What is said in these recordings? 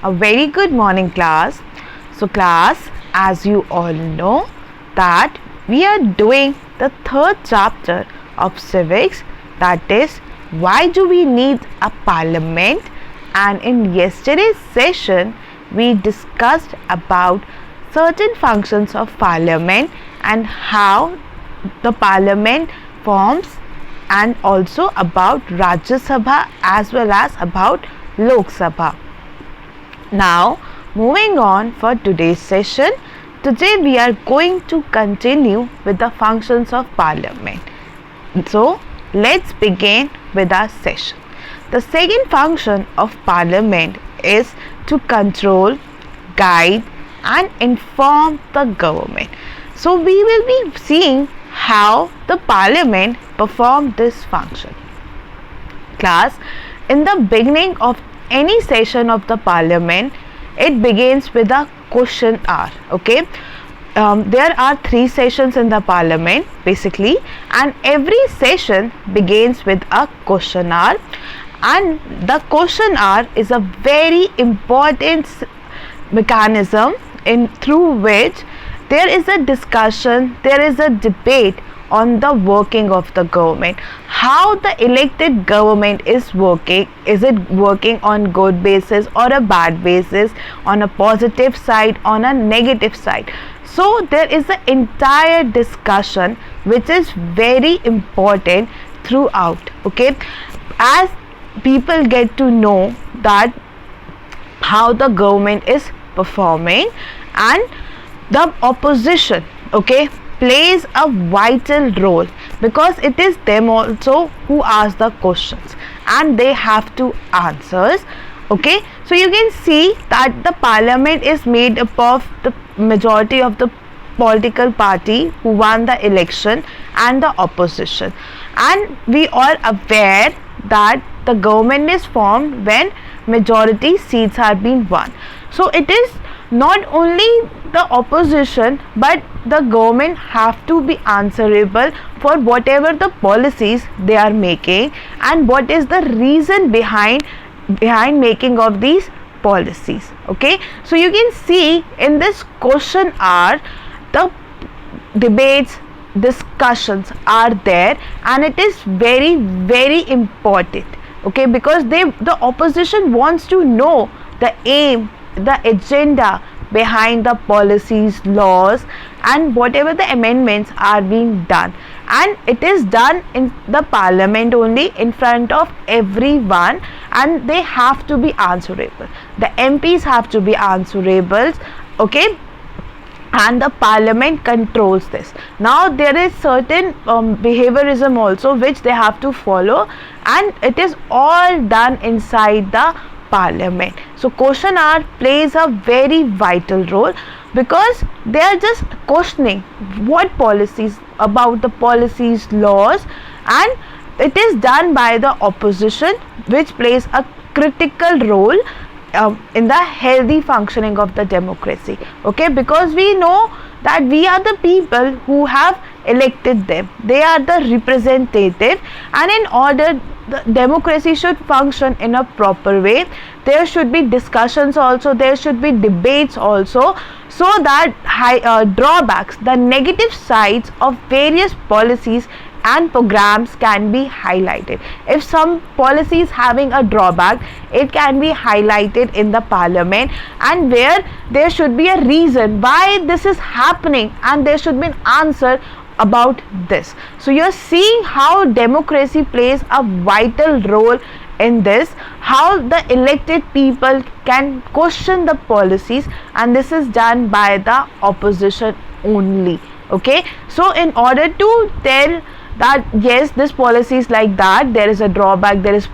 A very good morning, class. So, class, as you all know, that we are doing the third chapter of civics, that is, why do we need a parliament? And in yesterday's session, we discussed about certain functions of parliament and how the parliament forms, and also about Rajya Sabha as well as about Lok Sabha. Now, moving on for today's session, today we are going to continue with the functions of parliament. So, let's begin with our session. The second function of parliament is to control, guide and inform the government. So, we will be seeing how the parliament perform this function. Class, in the beginning of any session of the parliament, it begins with a question hour. Okay, there are 3 sessions in the parliament basically, and every session begins with a question hour, and the question hour is a very important mechanism through which there is a discussion, there is a debate on the working of the government, how the elected government is working. Is it working on good basis or a bad basis, on a positive side, on a negative side? So there is an entire discussion which is very important throughout. Okay, as people get to know that how the government is performing, and the opposition, okay, plays a vital role, because it is them also who ask the questions and they have to answers. Okay, so you can see that the parliament is made up of the majority of the political party who won the election and the opposition, and we are aware that the government is formed when majority seats are being won. So it is not only the opposition but the government have to be answerable for whatever the policies they are making and what is the reason behind making of these policies. Okay, so you can see in this question hour the debates, discussions are there, and it is very important. Okay, because the opposition wants to know the aim, the agenda behind the policies, laws and whatever the amendments are being done, and it is done in the parliament only in front of everyone, and they have to be answerable. The MPs have to be answerable. Okay, and the parliament controls this. Now there is certain behaviorism also which they have to follow, and it is all done inside the parliament. So question hour plays a very vital role, because they are just questioning what policies, about the policies, laws, and it is done by the opposition, which plays a critical role in the healthy functioning of the democracy. Okay, because we know that we are the people who have elected them, they are the representative, and in order the democracy should function in a proper way, there should be discussions also, there should be debates also, so that drawbacks, the negative sides of various policies and programs can be highlighted. If some policy is having a drawback, it can be highlighted in the parliament, and where there should be a reason why this is happening, and there should be an answer about this. So you're seeing how democracy plays a vital role in this, how the elected people can question the policies, and this is done by the opposition only. Okay, so in order to tell that yes, this policy is like that, there is a drawback, there is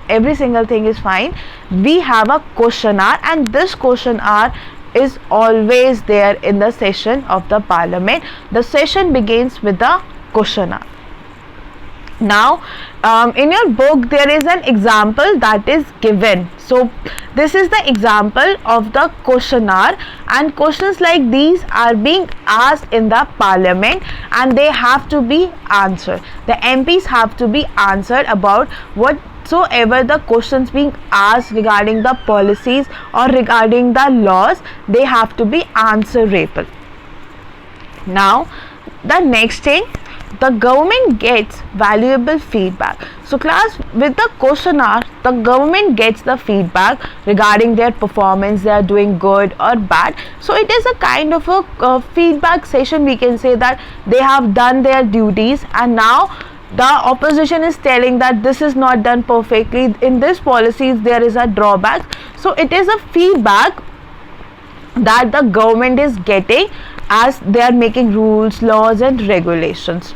every single thing is fine, we have a question hour, and this question hour is always there in the session of the parliament. The session begins with the question hour. Now in your book there is an example that is given. So this is the example of the question hour, and questions like these are being asked in the parliament and they have to be answered. The MPs have to be answered about what whatsoever the questions being asked regarding the policies or regarding the laws, they have to be answerable. Now the next thing, the government gets valuable feedback. So class, with the questionnaire, the government gets the feedback regarding their performance, they are doing good or bad. So it is a kind of a feedback session. We can say that they have done their duties, and now the opposition is telling that this is not done perfectly, in this policies there is a drawback. So it is a feedback that the government is getting as they are making rules, laws and regulations.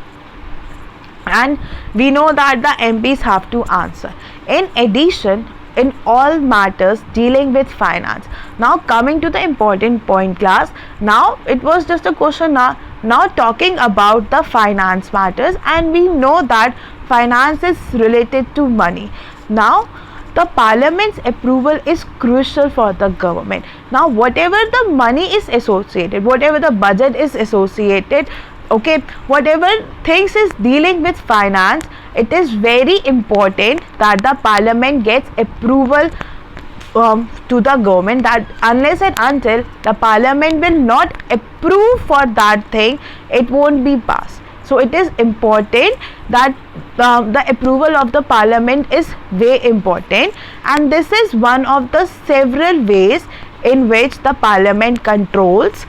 And we know that the MPs have to answer. In addition, in all matters dealing with finance. Now coming to the important point, class, now it was just a question, now talking about the finance matters, and we know that finance is related to money. Now the parliament's approval is crucial for the government. Now whatever the money is associated, whatever the budget is associated, okay, whatever things is dealing with finance, it is very important that the parliament gets approval to the government, that unless and until the parliament will not approve for that thing, it won't be passed. So it is important that the approval of the parliament is very important, and this is one of the several ways in which the parliament controls,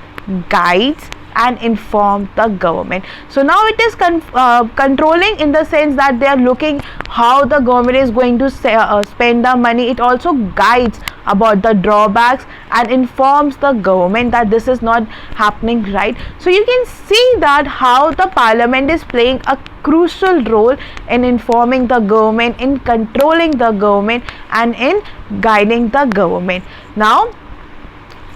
guides and inform the government. So now it is controlling in the sense that they are looking how the government is going to spend the money. It also guides about the drawbacks and informs the government that this is not happening right. So you can see that how the parliament is playing a crucial role in informing the government, in controlling the government and in guiding the government. Now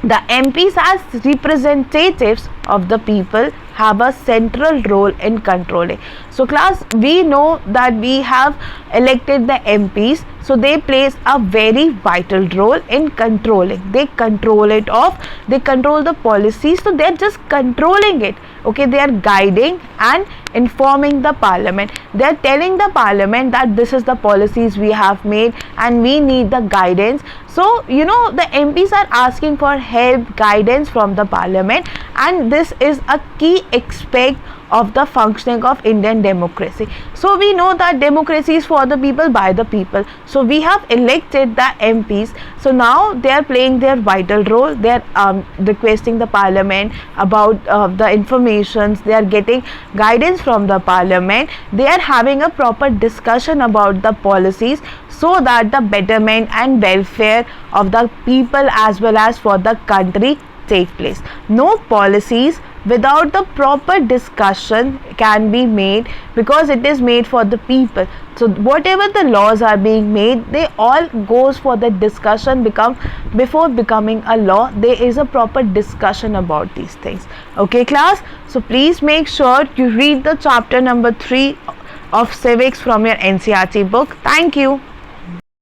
the MPs as representatives of the people have a central role in controlling. So class, we know that we have elected the MPs, so they plays a very vital role in controlling. They control it off, they control the policies, so they are just controlling it, okay. They are guiding and informing the parliament. They are telling the parliament that this is the policies we have made and we need the guidance. So you know, the MPs are asking for help, guidance from the parliament, and this is a key aspect of the functioning of Indian democracy. So we know that democracy is for the people, by the people. So we have elected the MPs, so now they are playing their vital role. They are requesting the parliament about the informations, they are getting guidance from the parliament, they are having a proper discussion about the policies, so that the betterment and welfare of the people as well as for the country take place. No policies without the proper discussion can be made, because it is made for the people. So whatever the laws are being made, they all goes for the discussion. Before becoming a law, there is a proper discussion about these things, okay class. So please make sure you read the chapter number 3 of civics from your NCERT book. Thank you.